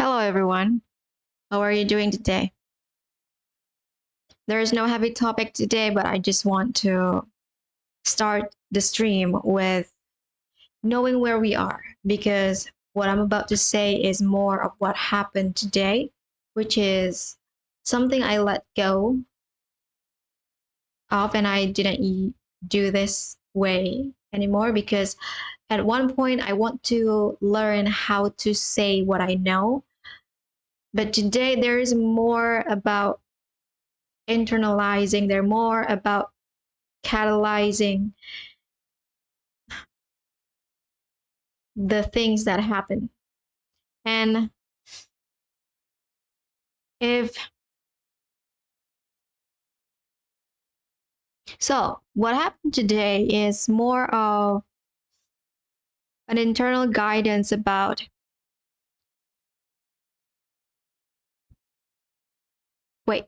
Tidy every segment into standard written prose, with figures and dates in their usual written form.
Hello, everyone. How are you doing today? There is no heavy topic today, but I just want to start the stream with knowing where we are because what I'm about to say is more of what happened today, which is something I let go of and I didn't do this way anymore because at one point I want to learn how to say what I know. But today there is more about internalizing, they're more about catalyzing the things that happen. And if so, what happened today is more of an internal guidance about wait,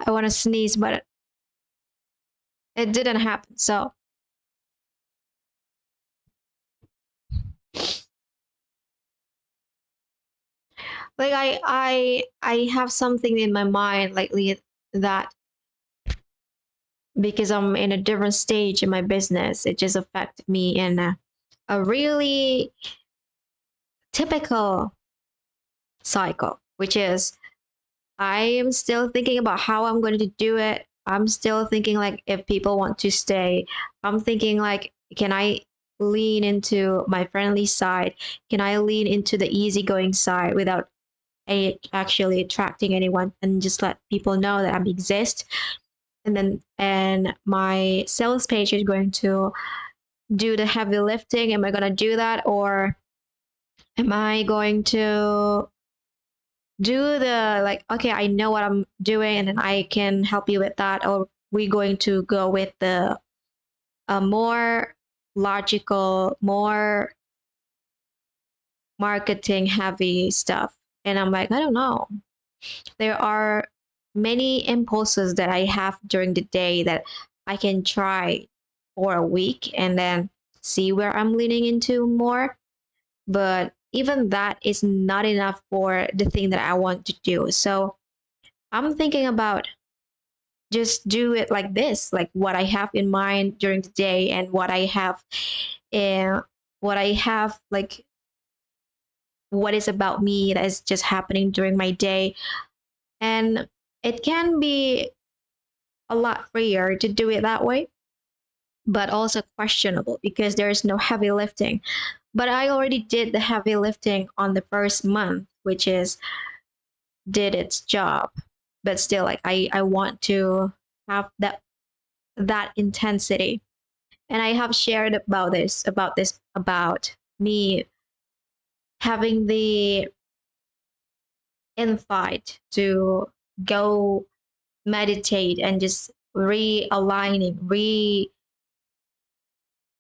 I want to sneeze, but it didn't happen. So, like I have something in my mind lately that because I'm in a different stage in my business, it just affected me in a really typical cycle, which is I am still thinking about how I'm going to do it. I'm still thinking like if people want to stay, I'm thinking like, can I lean into my friendly side? Can I lean into the easygoing side without actually attracting anyone and just let people know that I exist? And my sales page is going to do the heavy lifting. Am I going to do that, or am I going to do the like, okay, I know what I'm doing and then I can help you with that, or we going to go with the more logical, more marketing heavy stuff? And I'm like, I don't know. There are many impulses that I have during the day that I can try for a week and then see where I'm leaning into more. But even that is not enough for the thing that I want to do. So I'm thinking about just do it like this, like what I have in mind during the day and uh, what I have like what is about me that is just happening during my day. And it can be a lot freer to do it that way, but also questionable because there is no heavy lifting. But I already did the heavy lifting on the first month, which is did its job. But still, like I want to have that intensity. And I have shared about me having the insight to go meditate and just realigning,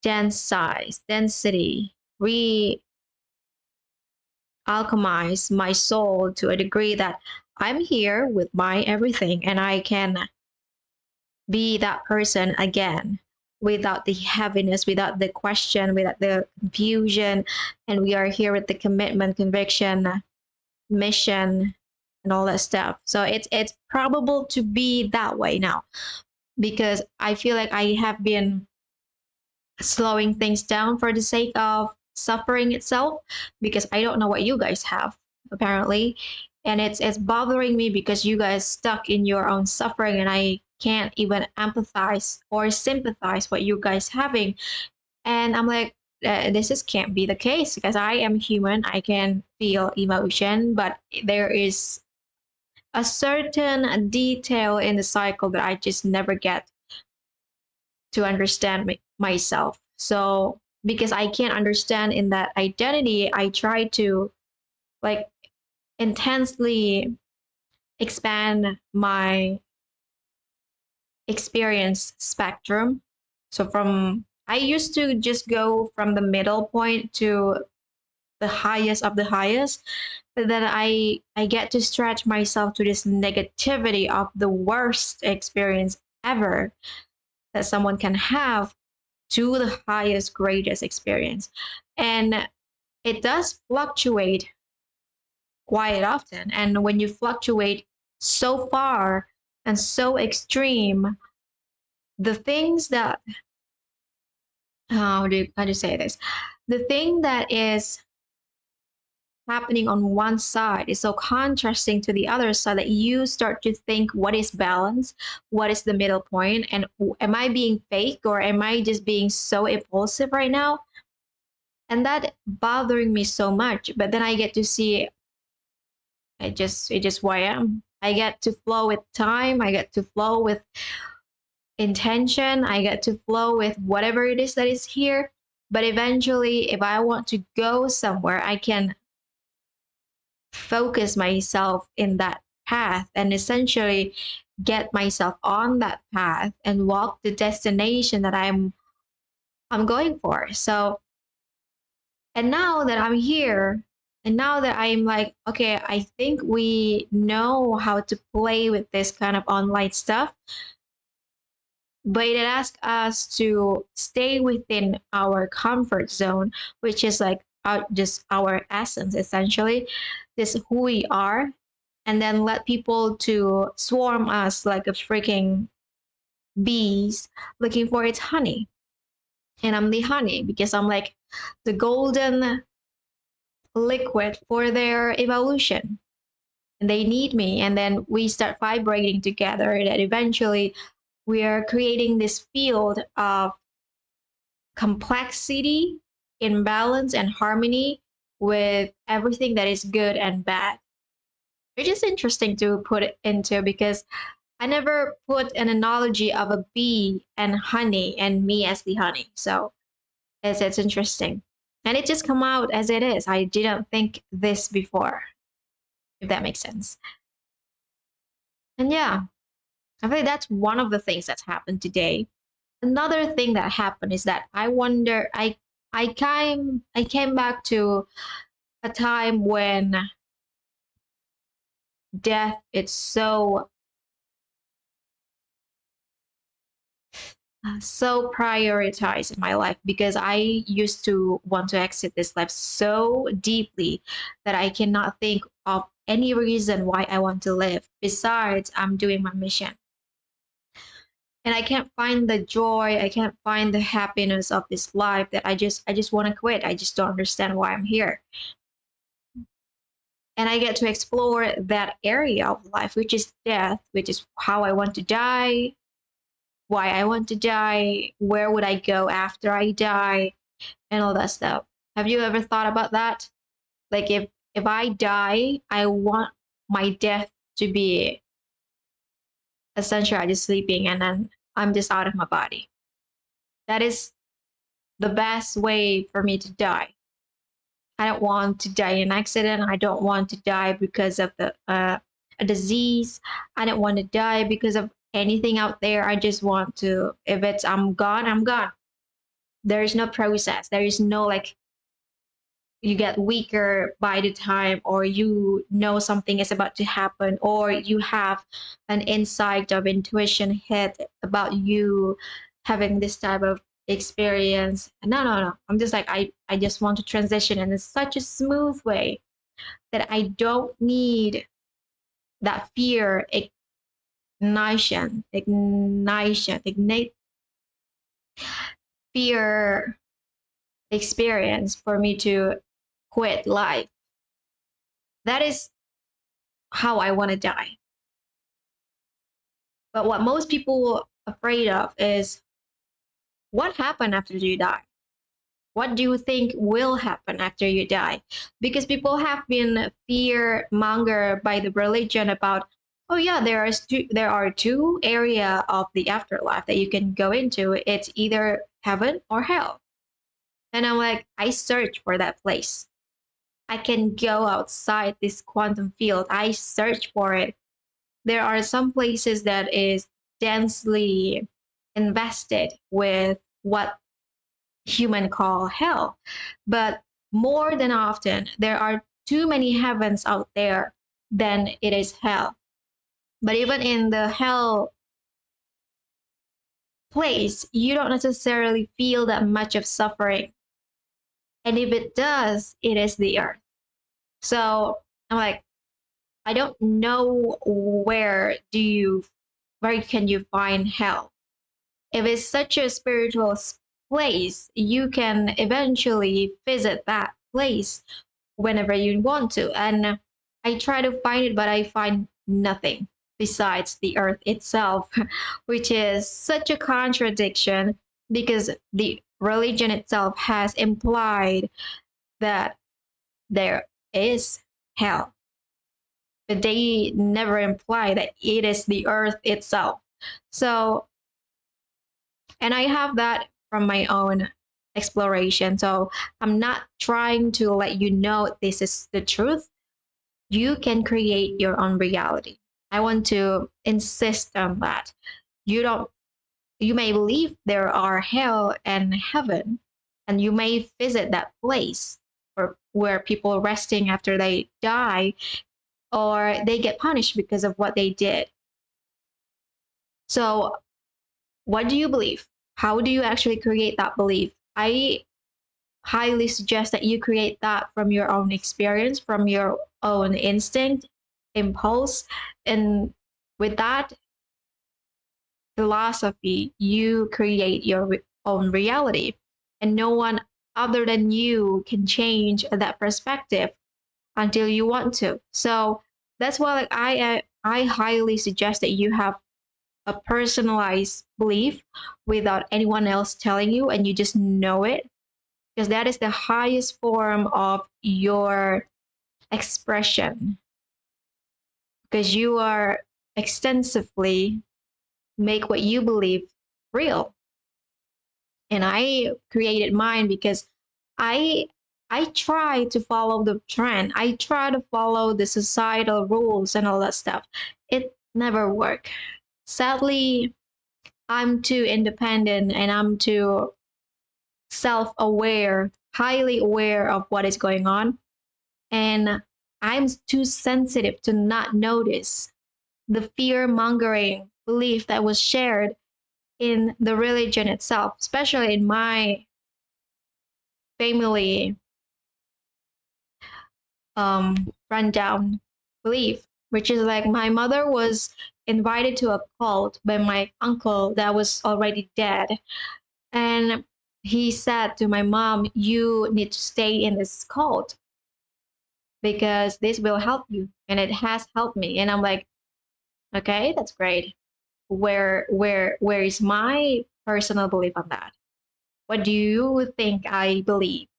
density, re alchemize my soul to a degree that I'm here with my everything and I can be that person again without the heaviness, without the question, without the confusion. And we are here with the commitment, conviction, mission, and all that stuff. So it's probable to be that way now because I feel like I have been slowing things down for the sake of suffering itself because I don't know what you guys have apparently, and it's bothering me because you guys stuck in your own suffering and I can't even empathize or sympathize what you guys having. And I'm like, this is can't be the case because I am human. I can feel emotion, but there is a certain detail in the cycle that I just never get to understand myself. So because I can't understand in that identity, I try to like intensely expand my experience spectrum. So from I used to just go from the middle point to the highest of the highest, but then I get to stretch myself to this negativity of the worst experience ever. that someone can have to the highest, greatest experience. And it does fluctuate quite often. And when you fluctuate so far and so extreme, the things that, how do you say this? The thing that is happening on one side is so contrasting to the other side that you start to think, what is balance? What is the middle point? And am I being fake, or am I just being so impulsive right now? And that bothering me so much. But then I get to see, it just who I am. I get to flow with time. I get to flow with intention. I get to flow with whatever it is that is here. But eventually, if I want to go somewhere, I can focus myself in that path and essentially get myself on that path and walk the destination that I'm going for. So, and now that I'm here, and now that I'm like, okay, I think we know how to play with this kind of online stuff, but it asks us to stay within our comfort zone, which is like just our essence, essentially. This is who we are, and then let people to swarm us like a freaking bees looking for its honey. And I'm the honey because I'm like the golden liquid for their evolution. And they need me, and then we start vibrating together, that eventually we are creating this field of complexity, imbalance, and harmony with everything that is good and bad. Which is interesting to put it into, because I never put an analogy of a bee and honey and me as the honey. So it's interesting. And it just come out as it is. I didn't think this before, if that makes sense. And yeah, I think that's one of the things that's happened today. Another thing that happened is that I wonder, I came back to a time when death is so prioritized in my life, because I used to want to exit this life so deeply that I cannot think of any reason why I want to live besides I'm doing my mission. And I can't find the joy, I can't find the happiness of this life, that I just want to quit. I just don't understand why I'm here. And I get to explore that area of life, which is death, which is how I want to die, why I want to die, where would I go after I die, and all that stuff. Have you ever thought about that? Like, if I die, I want my death to be essentially I just sleeping and then I'm just out of my body. That is the best way for me to die. I don't want to die in an accident. I don't want to die because of a disease. I don't want to die because of anything out there. I just want to, if it's I'm gone, I'm gone. There is no process. There is no like you get weaker by the time, or you know something is about to happen, or you have an insight of intuition hit about you having this type of experience. No, no, no. I'm just like I just want to transition in such a smooth way that I don't need that fear ignite fear experience for me to quit life. That is how I want to die. But what most people are afraid of is what happened after you die. What do you think will happen after you die? Because people have been fear monger by the religion about, oh yeah, there are two area of the afterlife that you can go into. It's either heaven or hell. And I'm like, I search for that place. I can go outside this quantum field. I search for it. There are some places that is densely invested with what human call hell. But more than often, there are too many heavens out there than it is hell. But even in the hell place, you don't necessarily feel that much of suffering. And if it does, it is the earth. So I'm like, I don't know where can you find hell? If it's such a spiritual place, you can eventually visit that place whenever you want to. And I try to find it, but I find nothing besides the earth itself, which is such a contradiction because the religion itself has implied that there is hell, but they never imply that it is the earth itself. So, and I have that from my own exploration. So I'm not trying to let you know this is the truth. You can create your own reality. I want to insist on that. You don't you may believe there are hell and heaven, and you may visit that place where people resting after they die or they get punished because of what they did. So, what do you believe? How do you actually create that belief? I highly suggest that you create that from your own experience, from your own instinct, impulse, and with that philosophy, you create your own reality, and no one other than you can change that perspective until you want to. So that's why, like, I highly suggest that you have a personalized belief without anyone else telling you, and you just know it, because that is the highest form of your expression, because you are extensively make what you believe real. And I created mine because I I try to follow the trend. I try to follow the societal rules and all that stuff. It never worked. Sadly, I'm too independent and I'm too self-aware, highly aware of what is going on, and I'm too sensitive to not notice the fear-mongering belief that was shared in the religion itself, especially in my family rundown belief, which is like my mother was invited to a cult by my uncle that was already dead. And he said to my mom, "You need to stay in this cult because this will help you." And it has helped me. And I'm like, okay, that's great. Where is my personal belief on that? What do you think I believe?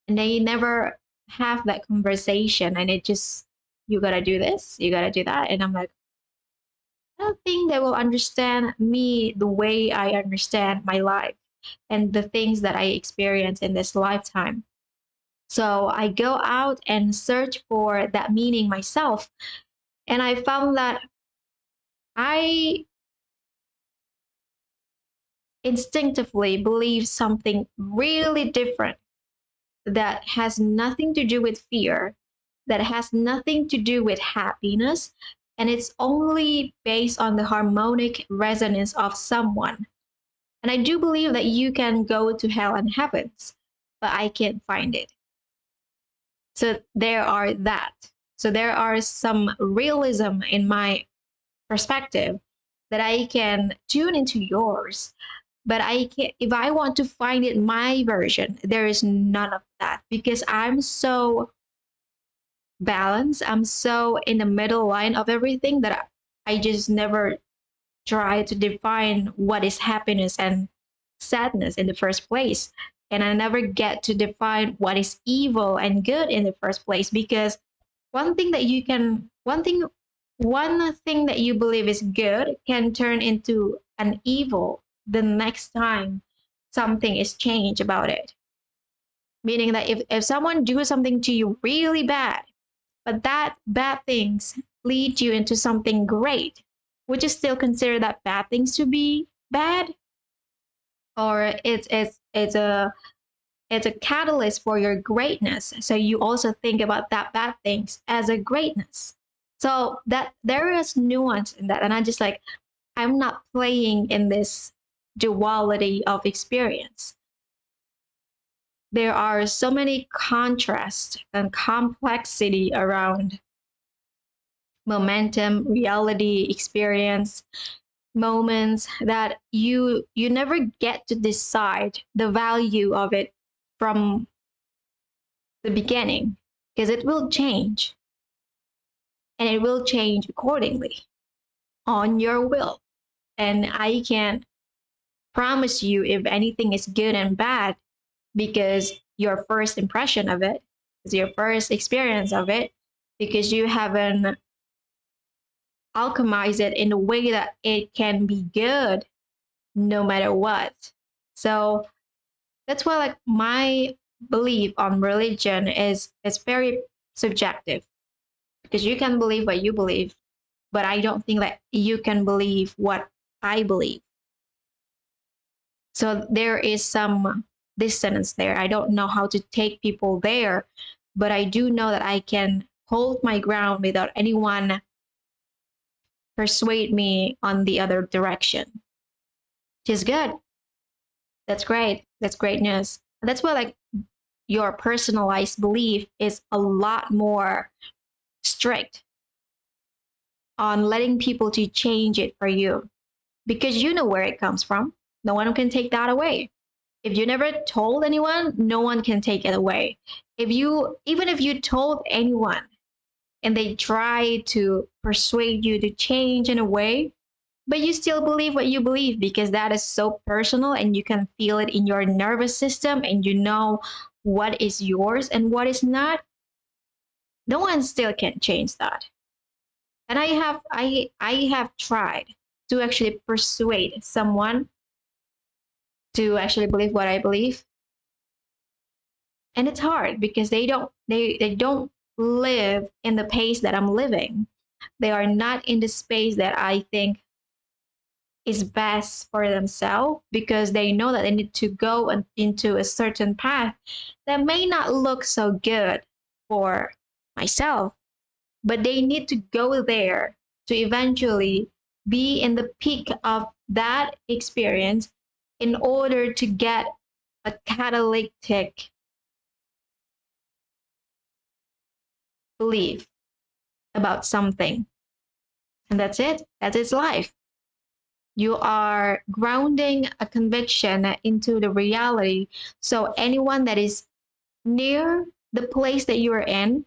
And they never have that conversation, and it just, you gotta do this, you gotta do that. And I'm like, I don't think they will understand me the way I understand my life and the things that I experience in this lifetime. So I go out and search for that meaning myself, and I found that I instinctively believe something really different that has nothing to do with fear, that has nothing to do with happiness, and it's only based on the harmonic resonance of someone. And I do believe that you can go to hell and heavens, but I can't find it. So there are that. So there are some realism in my perspective that I can tune into yours. But I can, if I want to find it my version, there is none of that because I'm so balanced. I'm so in the middle line of everything that I just never try to define what is happiness and sadness in the first place. And I never get to define what is evil and good in the first place because one thing that you believe is good can turn into an evil the next time something is changed about it. Meaning that if someone do something to you really bad, but that bad things lead you into something great, would you still consider that bad things to be bad? Or it's a catalyst for your greatness. So you also think about that bad things as a greatness. So that there is nuance in that. And I'm just like, I'm not playing in this duality of experience. There are so many contrasts and complexity around momentum, reality, experience, moments that you never get to decide the value of it from the beginning, because it will change, and it will change accordingly on your will. And I can't promise you if anything is good and bad, because your first impression of it is your first experience of it, because you haven't alchemized it in a way that it can be good no matter what. So that's why, like, my belief on religion is very subjective, because you can believe what you believe, but I don't think that you can believe what I believe. So there is some dissonance there. I don't know how to take people there, but I do know that I can hold my ground without anyone persuade me on the other direction, which is good. That's great. That's great news. That's why, like, your personalized belief is a lot more strict on letting people to change it for you, because you know where it comes from. No one can take that away. If you never told anyone, no one can take it away. Even if you told anyone and they try to persuade you to change in a way, but you still believe what you believe, because that is so personal and you can feel it in your nervous system and you know what is yours and what is not, no one still can change that. And I have tried to actually persuade someone to actually believe what I believe, and it's hard because they don't live in the pace that I'm living. They are not in the space that I think is best for themselves, because they know that they need to go into a certain path that may not look so good for myself, but they need to go there to eventually be in the peak of that experience in order to get a catalytic belief about something. And that's it. That is life. You are grounding a conviction into the reality. So anyone that is near the place that you are in,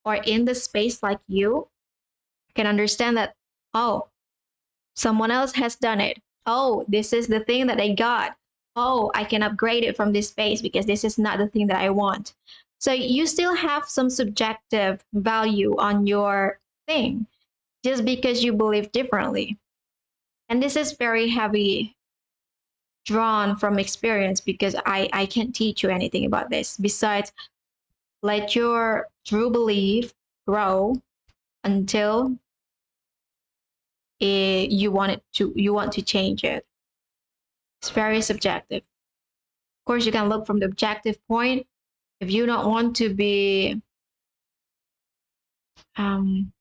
or in the space like you, can understand that, oh, someone else has done it. Oh, this is the thing that I got. Oh, I can upgrade it from this space because this is not the thing that I want. So you still have some subjective value on your thing just because you believe differently. And this is very heavy drawn from experience, because I can't teach you anything about this besides let your true belief grow until you want to change it. It's very subjective. Of course, you can look from the objective point. If you don't want to be um,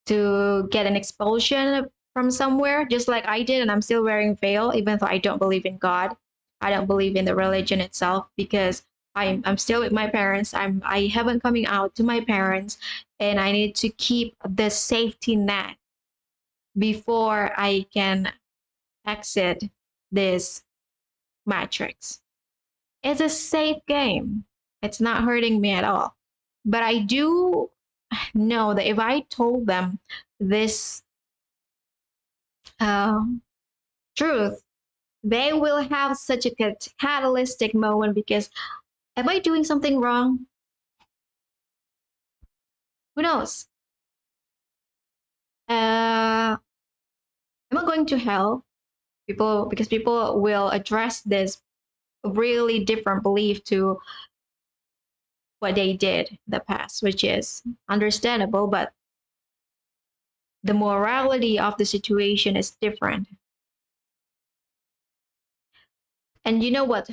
to get an expulsion from somewhere, just like I did, and I'm still wearing veil, even though I don't believe in God. I don't believe in the religion itself, because I'm still with my parents. I haven't coming out to my parents, and I need to keep the safety net before I can exit this matrix. It's a safe game. It's not hurting me at all. But I do know that if I told them this um, truth, they will have such a catalytic moment, because am I doing something wrong? Who knows? Am I going to hell? Because people will address this really different belief to what they did in the past, which is understandable, but the morality of the situation is different. And you know what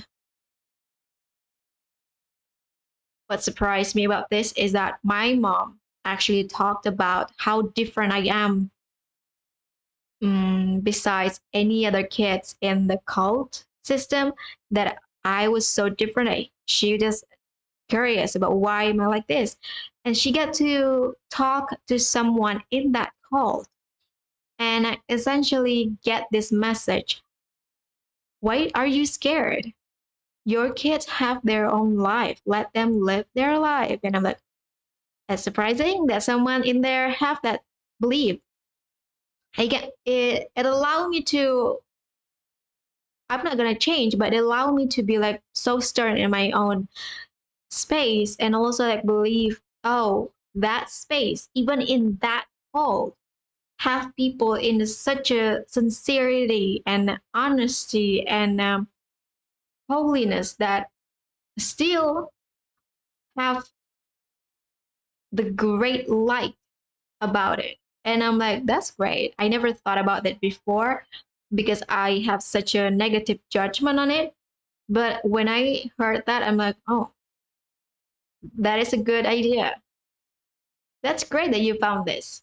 surprised me about this is that my mom actually talked about how different I am besides any other kids in the cult system, that I was so different. She just curious about why am I like this, and she got to talk to someone in that cult and I essentially get this message: why are you scared? Your kids have their own life. Let them live their life. And I'm like, that's surprising that someone in there have that belief. I get it. It allowed me to. I'm not gonna change, but it allowed me to be like so stern in my own space, and also like believe, oh, that space, even in that hall, have people in such a sincerity and honesty and holiness that still have the great light about it. And I'm like, that's great. I never thought about that before because I have such a negative judgment on it. But when I heard that, I'm like, oh, that is a good idea. That's great that you found this.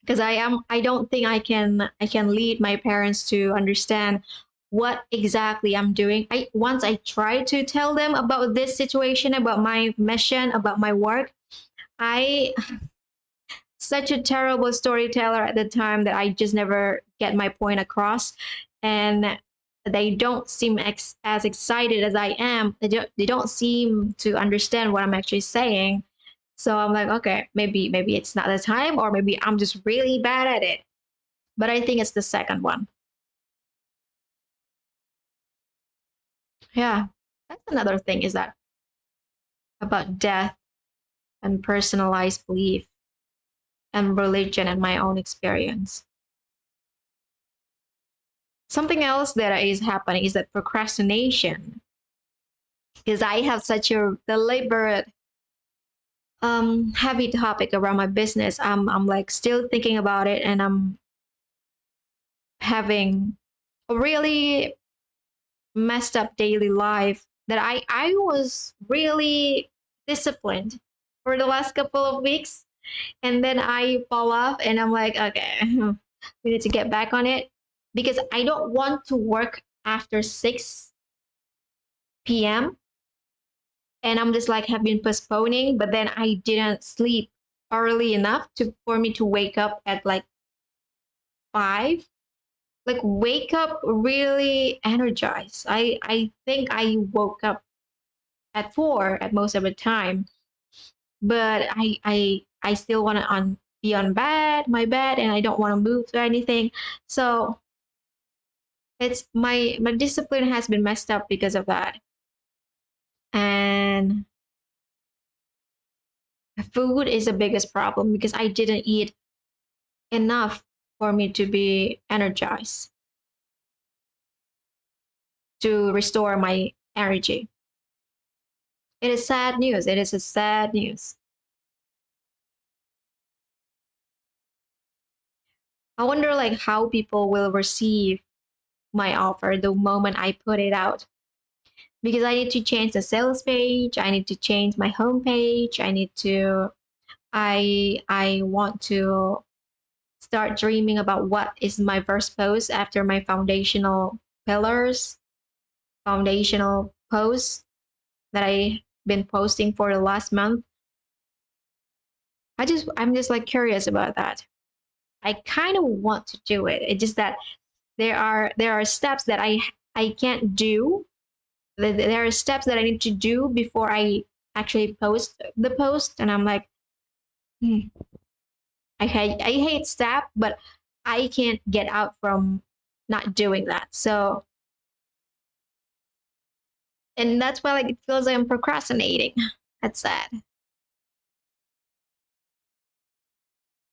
Because I don't think I can lead my parents to understand what exactly I'm doing. I once I tried to tell them about this situation, about my mission, about my work. I such a terrible storyteller at the time that I just never get my point across, and they don't seem as excited as I am. They don't seem to understand what I'm actually saying. So I'm like, okay, maybe it's not the time, or maybe I'm just really bad at it. But I think it's the second one. Yeah, that's another thing is that about death and personalized belief and religion and my own experience. Something else that is happening is that procrastination, because I have such a deliberate heavy topic around my business. I'm like still thinking about it, and I'm having a really messed up daily life that I was really disciplined for the last couple of weeks, and then I fall off, and I'm like, okay, we need to get back on it because I don't want to work after 6 p.m. and I'm just like have been postponing, but then I didn't sleep early enough to for me to wake up at like 5. Like wake up really energized. I think I woke up at 4 at most of the time, but I still want to on be on my bed, and I don't want to move or anything. So it's my discipline has been messed up because of that. And food is the biggest problem because I didn't eat enough for me to be energized to restore my energy. It is sad news. It is a sad news. I wonder like how people will receive my offer the moment I put it out. Because I need to change the sales page, I need to change my homepage, I want to start dreaming about what is my first post after my foundational posts that I've been posting for the last month. I'm just like curious about that. I kind of want to do it. It's just that there are steps that I can't do. There are steps that I need to do before I actually post the post, and I'm like, hmm, I hate step, but I can't get out from not doing that. So, and that's why like it feels like I'm procrastinating. That's sad.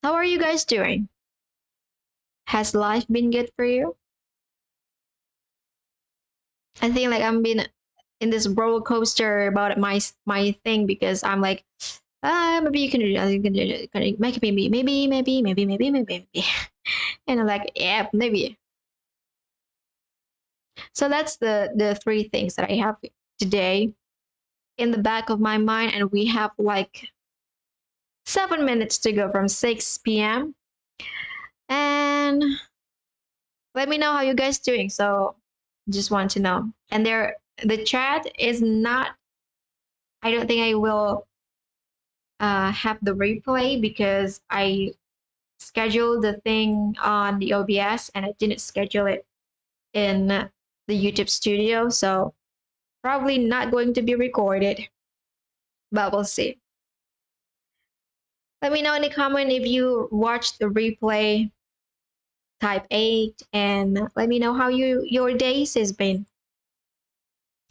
How are you guys doing? Has life been good for you? I think like I'm been in this roller coaster about my thing because I'm like, maybe you can do it. You can do it. Maybe. And I'm like, yeah, maybe. So that's the three things that I have today in the back of my mind, and we have like 7 minutes to go from 6 p.m. And Let me know how you guys doing. So just want to know. And there the chat is not, I don't think I will have the replay because I scheduled the thing on the OBS and I didn't schedule it in the YouTube studio. So probably not going to be recorded, but we'll see. Let me know in the comment if you watched the replay, type 8, and let me know how your days has been.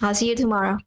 I'll see you tomorrow.